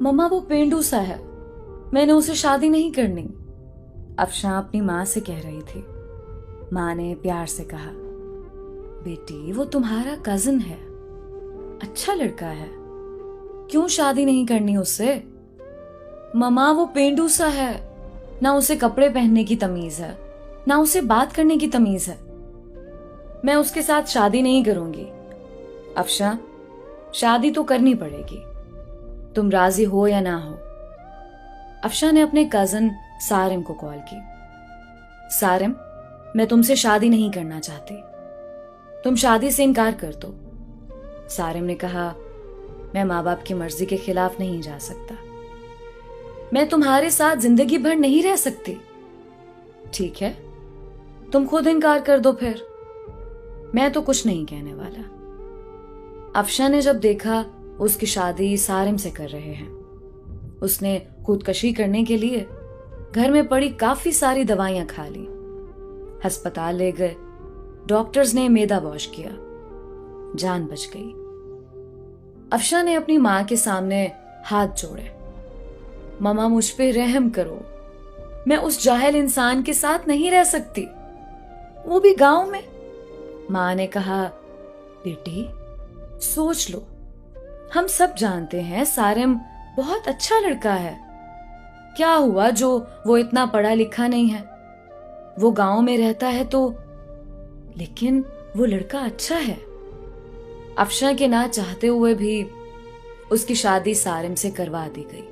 मम्मा वो पेंडू सा है, मैंने उसे शादी नहीं करनी। अफशां अपनी माँ से कह रही थी। माँ ने प्यार से कहा, बेटी वो तुम्हारा कजिन है, अच्छा लड़का है, क्यों शादी नहीं करनी उससे? मम्मा वो पेंडू सा है, ना उसे कपड़े पहनने की तमीज है, ना उसे बात करने की तमीज है। मैं उसके साथ शादी नहीं करूंगी। अफशां, शादी तो करनी पड़ेगी, तुम राजी हो या ना हो। अफशां ने अपने कजन सारिम को कॉल की। सारिम, मैं तुमसे शादी नहीं करना चाहती, तुम शादी से इनकार कर दो। सारिम ने कहा, मैं माँ बाप की मर्जी के खिलाफ नहीं जा सकता, मैं तुम्हारे साथ जिंदगी भर नहीं रह सकती। ठीक है, तुम खुद इनकार कर दो फिर, मैं तो कुछ नहीं कहने वाला। अफशां ने जब देखा उसकी शादी सारिम से कर रहे हैं, उसने खुदकशी करने के लिए घर में पड़ी काफी सारी दवाइयां खा ली, अस्पताल ले गए, डॉक्टर्स ने मेदा वॉश किया, जान बच गई। अफशां ने अपनी मां के सामने हाथ जोड़े, मम्मा मुझ पे रहम करो, मैं उस जाहिल इंसान के साथ नहीं रह सकती, वो भी गांव में। मां ने कहा, बेटी सोच लो, हम सब जानते हैं सारिम बहुत अच्छा लड़का है, क्या हुआ जो वो इतना पढ़ा लिखा नहीं है, वो गांव में रहता है तो, लेकिन वो लड़का अच्छा है। अफशां के ना चाहते हुए भी उसकी शादी सारिम से करवा दी गई।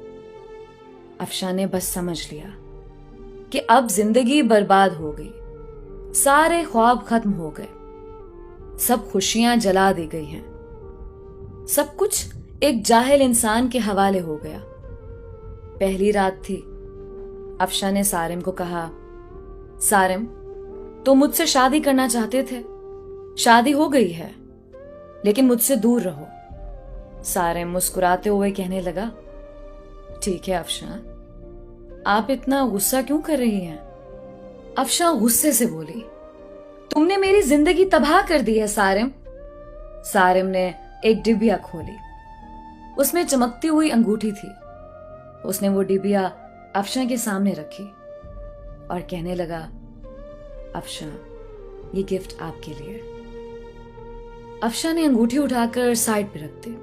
अफशां ने बस समझ लिया कि अब जिंदगी बर्बाद हो गई, सारे ख्वाब खत्म हो गए, सब खुशियां जला दी गई हैं, सब कुछ एक जाहिल इंसान के हवाले हो गया। पहली रात थी। अफशां ने सारिम को कहा, सारिम तुम मुझसे शादी करना चाहते थे, शादी हो गई है, लेकिन मुझसे दूर रहो। सारिम मुस्कुराते हुए कहने लगा, ठीक है अफशां, आप इतना गुस्सा क्यों कर रही हैं? अफशां गुस्से से बोली, तुमने मेरी जिंदगी तबाह कर दी है सारिम। सारिम ने एक डिबिया खोली, उसमें चमकती हुई अंगूठी थी। उसने वो डिबिया अफशां के सामने रखी और कहने लगा, अफशां ये गिफ्ट आपके लिए। अफशां ने अंगूठी उठाकर साइड पे रख दी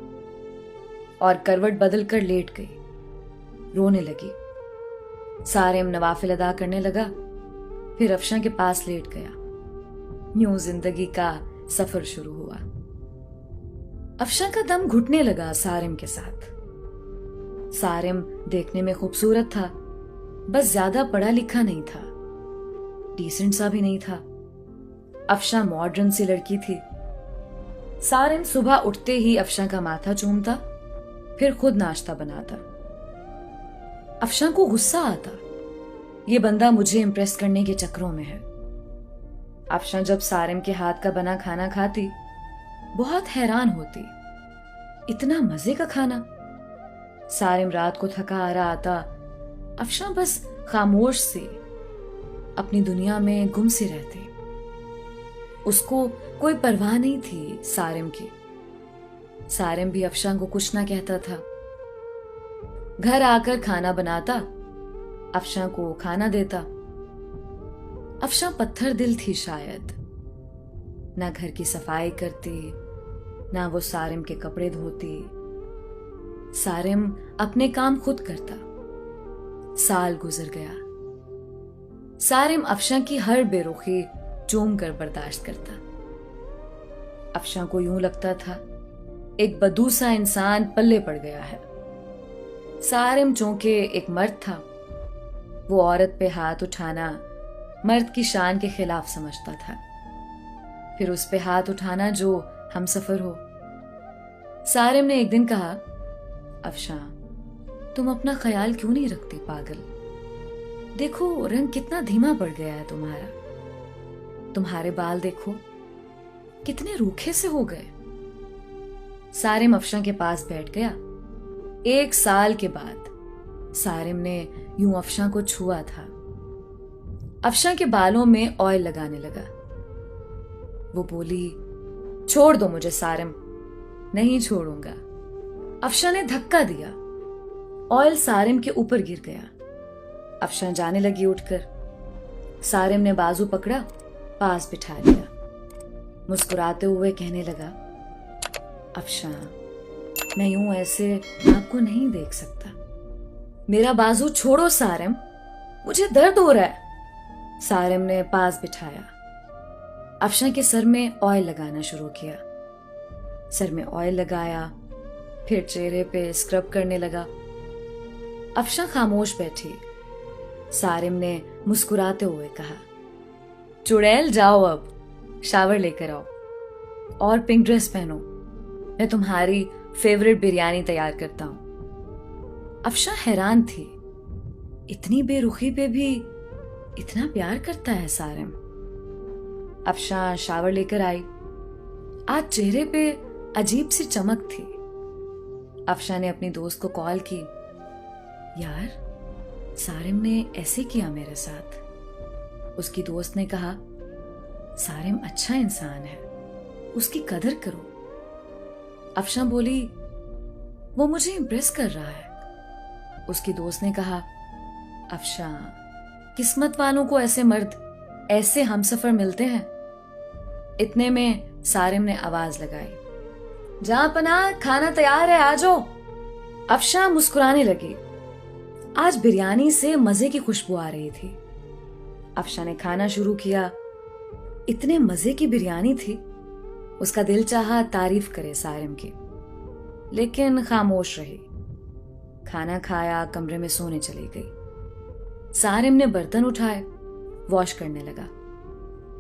और करवट बदलकर लेट गई, रोने लगी। सारिम नवाफिल अदा करने लगा, फिर अफशां के पास लेट गया। यूं जिंदगी का सफर शुरू हुआ। अफशां का दम घुटने लगा सारिम के साथ। सारिम देखने में खूबसूरत था, बस ज्यादा पढ़ा लिखा नहीं था, डिसेंट सा भी नहीं था। अफशां मॉडर्न सी लड़की थी। सारिम सुबह उठते ही अफशां का माथा चूमता, फिर खुद नाश्ता बनाता। अफशां को गुस्सा आता, ये बंदा मुझे इंप्रेस करने के चक्करों में है। अफशां जब सारिम के हाथ का बना खाना खाती, बहुत हैरान होती, इतना मजे का खाना। सारिम रात को थका आ रहा आता, अफशां बस खामोश सी अपनी दुनिया में गुम सी रहती। उसको कोई परवाह नहीं थी सारिम की। सारिम भी अफशां को कुछ ना कहता था। घर आकर खाना बनाता, अफशां को खाना देता। अफशां पत्थर दिल थी शायद, ना घर की सफाई करती, ना वो सारिम के कपड़े धोती। सारिम अपने काम खुद करता। साल गुजर गया। सारिम अफशां की हर बेरुखी चूम कर बर्दाश्त करता। अफशां को यूं लगता था एक बदू सा इंसान पल्ले पड़ गया है। सारिम चूंकि एक मर्द था, वो औरत पे हाथ उठाना मर्द की शान के खिलाफ समझता था, फिर उस पे हाथ उठाना जो हमसफर हो। सारिम ने एक दिन कहा, अफशां तुम अपना ख्याल क्यों नहीं रखती पागल, देखो रंग कितना धीमा पड़ गया है तुम्हारा, तुम्हारे बाल देखो कितने रूखे से हो गए। सारिम अफशां के पास बैठ गया। 1 साल के बाद सारिम ने यूं अफशां को छुआ था। अफशां के बालों में ऑयल लगाने लगा। वो बोली, छोड़ दो मुझे सारिम। नहीं छोड़ूंगा। अफशां ने धक्का दिया। ऑयल सारिम के ऊपर गिर गया। अफशां जाने लगी उठकर। सारिम ने बाजू पकड़ा, पास बिठा लिया। मुस्कुराते हुए कहने लगा, अफशां, मैं यूं ऐसे आपको नहीं देख सकता। मेरा बाजू छोड़ो सारिम, मुझे दर्द हो रहा है। सारिम ने पास बिठाया। अफशां के सर में ऑयल लगाना शुरू किया। सर में ऑयल लगाया, फिर चेहरे पे स्क्रब करने लगा। अफशां खामोश बैठी। सारिम ने मुस्कुराते हुए कहा, चुड़ैल जाओ, अब शावर लेकर आओ और पिंक ड्रेस पहनो, मैं तुम्हारी फेवरेट बिरयानी तैयार करता हूं। अफशां हैरान थी, इतनी बेरुखी पे भी इतना प्यार करता है सारिम। अफशां शावर लेकर आई। आज चेहरे पे अजीब सी चमक थी। अफशां ने अपनी दोस्त को कॉल की, यार सारिम ने ऐसे किया मेरे साथ। उसकी दोस्त ने कहा, सारिम अच्छा इंसान है, उसकी कदर करो। अफशां बोली, वो मुझे इम्प्रेस कर रहा है। उसकी दोस्त ने कहा, अफशां, किस्मत वालों को ऐसे मर्द, ऐसे हमसफर मिलते हैं। इतने में सारिम ने आवाज लगाई, जहां पनाह, खाना तैयार है, आ जाओ। अफशां मुस्कुराने लगी। आज बिरयानी से मजे की खुशबू आ रही थी। अफशां ने खाना शुरू किया। इतने मजे की बिरयानी थी, उसका दिल चाहा तारीफ करे सारिम की, लेकिन खामोश रही। खाना खाया, कमरे में सोने चली गई। सारिम ने बर्तन उठाए, वॉश करने लगा।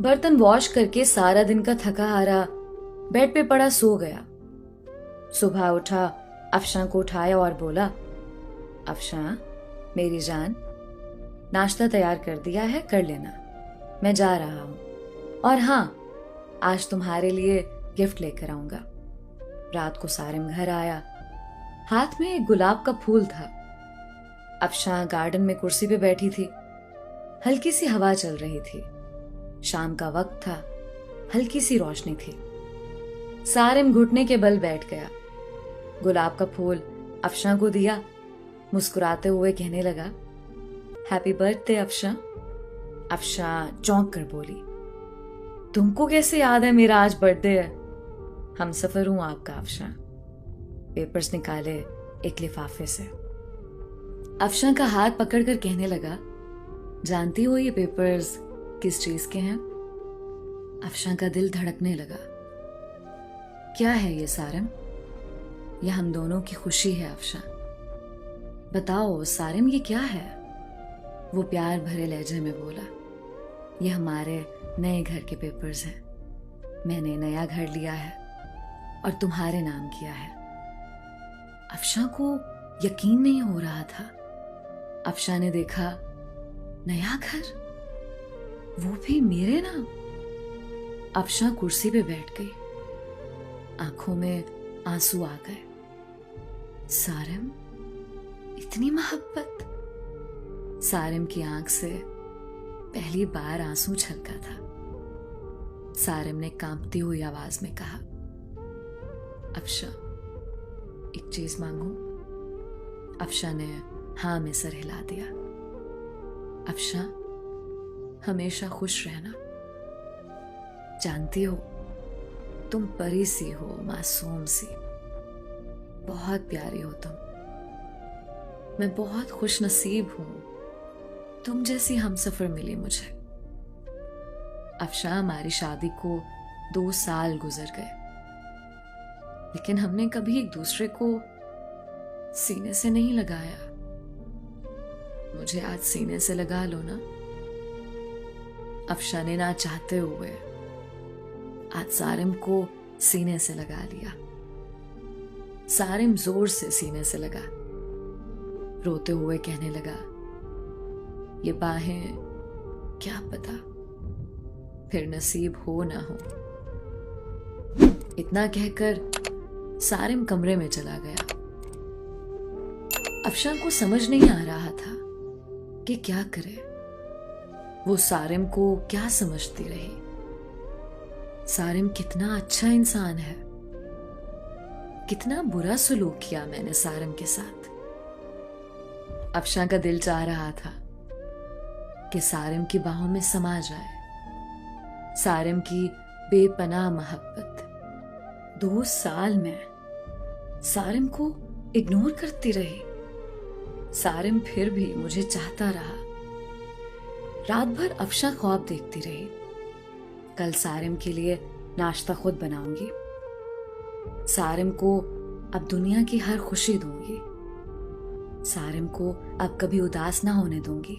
बर्तन वॉश करके सारा दिन का थका हारा बेड पे पड़ा सो गया। सुबह उठा, अफशां को उठाया और बोला, अफशां मेरी जान, नाश्ता तैयार कर दिया है, कर लेना, मैं जा रहा हूं। और हाँ, आज तुम्हारे लिए गिफ्ट लेकर आऊंगा। रात को सारिम घर आया, हाथ में एक गुलाब का फूल था। अफशां गार्डन में कुर्सी पे बैठी थी। हल्की सी हवा चल रही थी। शाम का वक्त था, हल्की सी रोशनी थी। सारिम घुटने के बल बैठ गया। गुलाब का फूल अफशां को दिया। मुस्कुराते हुए कहने लगा, हैप्पी बर्थडे अफशां। अफशां चौंक कर बोली, तुमको कैसे याद है मेरा आज बर्थडे है? हम सफर हूं आपका अफशां। पेपर्स निकाले एक लिफाफे से। अफशां का हाथ पकड़कर कहने लगा, जानती हो ये पेपर्स किस चीज के हैं? अफशां का दिल धड़कने लगा। क्या है ये सारिम? यह हम दोनों की खुशी है अफशां। बताओ सारिम, ये क्या है? वो प्यार भरे लहजे में बोला, ये हमारे नए घर के पेपर्स हैं। मैंने नया घर लिया है और तुम्हारे नाम किया है। अफशां को यकीन नहीं हो रहा था। अफशां ने देखा, नया घर, वो भी मेरे नाम। अफशां कुर्सी पे बैठ गई। आंखों में आंसू आ गए। सारिम, इतनी मोहब्बत। सारिम की आंख से पहली बार आंसू छलका था। सारिम ने कांपती हुई आवाज में कहा, अफशां, एक चीज मांगू? अफशां ने हाँ में सर हिला दिया। अफशां, हमेशा खुश रहना। जानती हो, तुम परी सी हो, मासूम सी, बहुत प्यारी हो तुम। मैं बहुत खुश नसीब हूं, तुम जैसी हमसफर मिली मुझे। अफशां, हमारी शादी को 2 साल गुजर गए, लेकिन हमने कभी एक दूसरे को सीने से नहीं लगाया। मुझे आज सीने से लगा लो ना। अफशां ने ना चाहते हुए आज सारिम को सीने से लगा लिया। सारिम जोर से सीने से लगा। रोते हुए कहने लगा, ये बाहें, क्या पता फिर नसीब हो ना हो। इतना कहकर सारिम कमरे में चला गया। अफशां को समझ नहीं आ रहा था कि क्या करे। वो सारिम को क्या समझती रही। सारिम कितना अच्छा इंसान है, कितना बुरा सलूक किया मैंने सारिम के साथ। अफशां का दिल चाह रहा था कि सारिम की बाहों में समा जाए। सारिम की बेपनाह मोहब्बत। 2 साल में सारिम को इग्नोर करती रही। सारिम फिर भी मुझे चाहता रहा। रात भर अफशां ख्वाब देखती रही। कल सारिम के लिए नाश्ता खुद बनाऊंगी। सारिम को अब दुनिया की हर खुशी दूंगी। सारिम को अब कभी उदास ना होने दूंगी।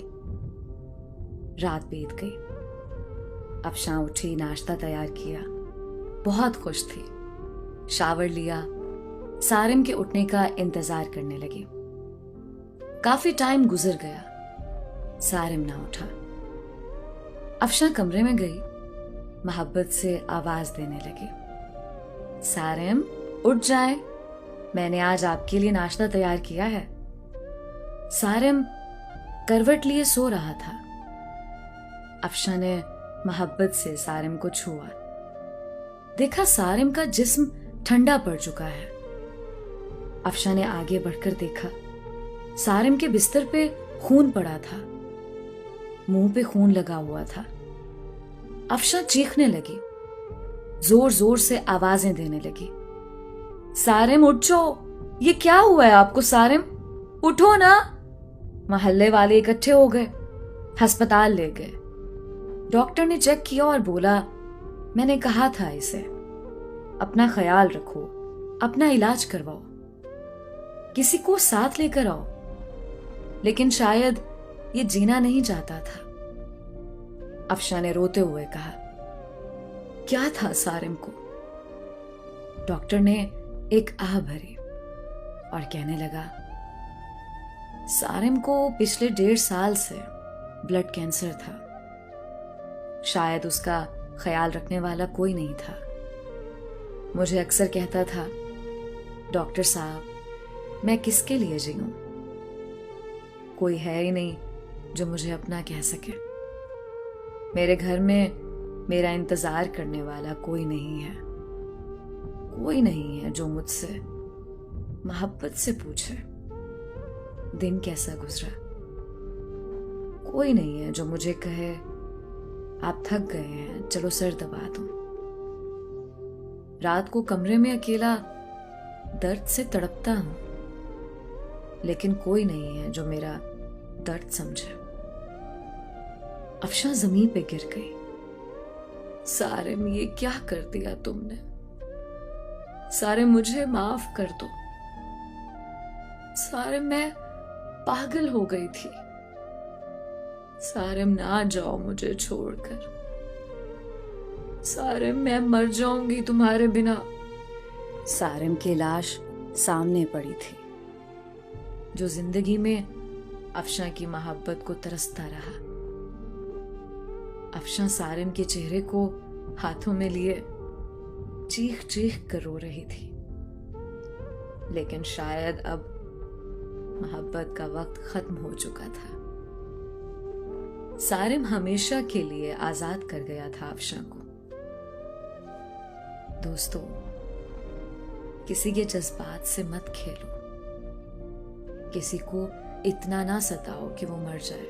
रात बीत गई। अफशां उठी, नाश्ता तैयार किया। बहुत खुश थी। शावर लिया, सारिम के उठने का इंतजार करने लगी। काफी टाइम गुजर गया, सारिम ना उठा। अफशां कमरे में गई, मोहब्बत से आवाज देने लगी, सारिम उठ जाए, मैंने आज आपके लिए नाश्ता तैयार किया है। सारिम करवट लिए सो रहा था। अफशां ने मोहब्बत से सारिम को छुआ। देखा सारिम का जिस्म ठंडा पड़ चुका है। अफशां ने आगे बढ़कर देखा, सारिम के बिस्तर पे खून पड़ा था। मुंह पे खून लगा हुआ था। अफशां चीखने लगी, जोर जोर से आवाजें देने लगी, सारिम उठ जाओ, ये क्या हुआ है आपको सारिम, उठो ना। मोहल्ले वाले इकट्ठे हो गए, अस्पताल ले गए। डॉक्टर ने चेक किया और बोला, मैंने कहा था इसे, अपना ख्याल रखो, अपना इलाज करवाओ, किसी को साथ लेकर आओ। लेकिन शायद ये जीना नहीं चाहता था। अफशां ने रोते हुए कहा, क्या था सारिम को? डॉक्टर ने एक आह भरी और कहने लगा, सारिम को पिछले 1.5 साल से ब्लड कैंसर था। शायद उसका ख्याल रखने वाला कोई नहीं था। मुझे अक्सर कहता था, डॉक्टर साहब, मैं किसके लिए जीऊं? कोई है ही नहीं जो मुझे अपना कह सके। मेरे घर में मेरा इंतजार करने वाला कोई नहीं है। कोई नहीं है जो मुझसे मोहब्बत से पूछे दिन कैसा गुजरा। कोई नहीं है जो मुझे कहे, आप थक गए हैं, चलो सर दबा दो। रात को कमरे में अकेला दर्द से तड़पता हूं, लेकिन कोई नहीं है जो मेरा दर्द समझे। अफशां जमीन पे गिर गई। सारिम, ये क्या कर दिया तुमने? सारिम, मुझे माफ कर दो। सारिम, मैं पागल हो गई थी। सारिम, ना जाओ मुझे छोड़कर। सारिम, मैं मर जाऊंगी तुम्हारे बिना। सारिम की लाश सामने पड़ी थी, जो जिंदगी में अफशां की मोहब्बत को तरसता रहा। अफशां सारिम के चेहरे को हाथों में लिए चीख चीख कर रो रही थी। लेकिन शायद अब मोहब्बत का वक्त खत्म हो चुका था। सारिम हमेशा के लिए आजाद कर गया था अफशां को। दोस्तों, किसी के जज्बात से मत खेलो। किसी को इतना ना सताओ कि वो मर जाए।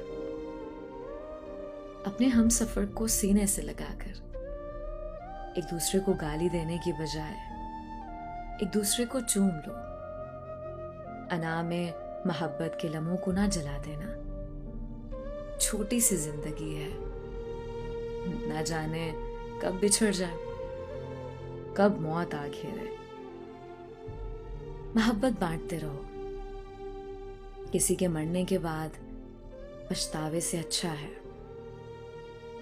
अपने हमसफर को सीने से लगाकर एक दूसरे को गाली देने की बजाय एक दूसरे को चूम लो। अना में मोहब्बत के लम्हों को ना जला देना। छोटी सी जिंदगी है, ना जाने कब बिछड़ जाए, कब मौत आ घेरे। मोहब्बत बांटते रहो। किसी के मरने के बाद पछतावे से अच्छा है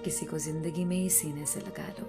किसी को जिंदगी में ही सीने से लगा लो।